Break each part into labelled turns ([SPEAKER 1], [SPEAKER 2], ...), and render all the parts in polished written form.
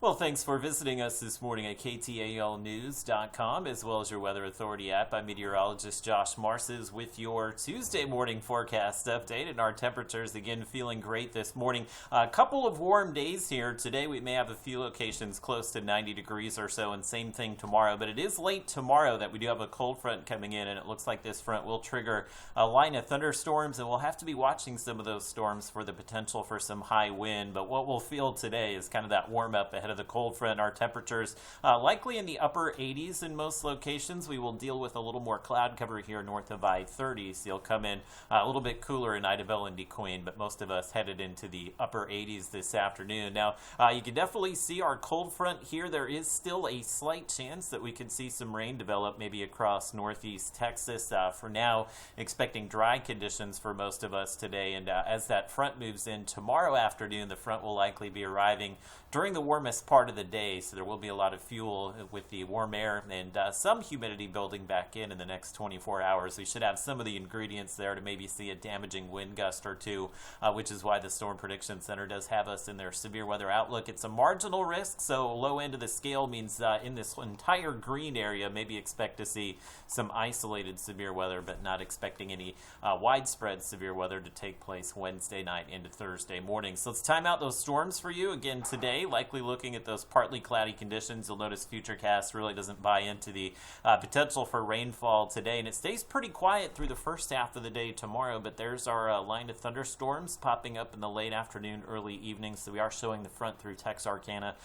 [SPEAKER 1] Well, thanks for visiting us this morning at ktalnews.com as well as your Weather Authority app. I'm meteorologist Josh Marces with your Tuesday morning forecast update, and our temperatures again feeling great this morning. A couple of warm days here. Today we may have a few locations close to 90 degrees or so, and same thing tomorrow. But it is late tomorrow that we do have a cold front coming in, and it looks like this front will trigger a line of thunderstorms, and we'll have to be watching some of those storms for the potential for some high wind. But what we'll feel today is kind of that warm up ahead of the cold front. Our temperatures likely in the upper 80s in most locations. We will deal with a little more cloud cover here north of I-30, so you'll come in a little bit cooler in Idabel and DeQueen, but most of us headed into the upper 80s this afternoon. Now, you can definitely see our cold front here. There is still a slight chance that we could see some rain develop maybe across northeast Texas. For now, expecting dry conditions for most of us today, and as that front moves in tomorrow afternoon, the front will likely be arriving during the warmest part of the day, so there will be a lot of fuel with the warm air and some humidity building back in the next 24 hours. We should have some of the ingredients there to maybe see a damaging wind gust or two, which is why the Storm Prediction Center does have us in their severe weather outlook. It's a marginal risk, so low end of the scale means in this entire green area, maybe expect to see some isolated severe weather, but not expecting any widespread severe weather to take place Wednesday night into Thursday morning. So let's time out those storms for you again today. Likely looking at those partly cloudy conditions. You'll notice Futurecast really doesn't buy into the potential for rainfall today, and it stays pretty quiet through the first half of the day tomorrow, but there's our line of thunderstorms popping up in the late afternoon, early evening, so we are showing the front through Texarkana,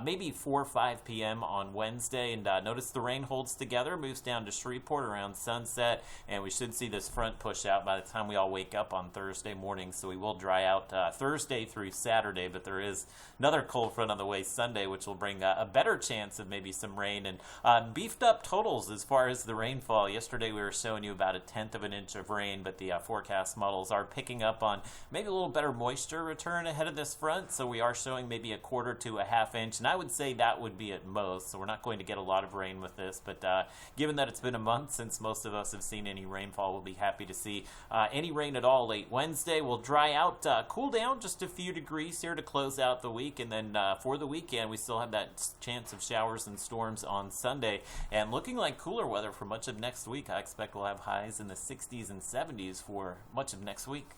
[SPEAKER 1] maybe 4 or 5 p.m. on Wednesday, and notice the rain holds together, moves down to Shreveport around sunset, and we should see this front push out by the time we all wake up on Thursday morning, so we will dry out Thursday through Saturday, but there is another cold front on the way Sunday, which will bring a better chance of maybe some rain, and beefed up totals as far as the rainfall. Yesterday we were showing you about 1/10 of an inch of rain, but the forecast models are picking up on maybe a little better moisture return ahead of this front, so we are showing maybe 1/4 to 1/2 inch, and I would say that would be at most, so we're not going to get a lot of rain with this, but given that it's been a month since most of us have seen any rainfall, we'll be happy to see any rain at all late Wednesday. We'll dry out, cool down just a few degrees here to close out the week, and then for the weekend we still have that chance of showers and storms on Sunday, and looking like cooler weather for much of next week. I expect we'll have highs in the 60s and 70s for much of next week.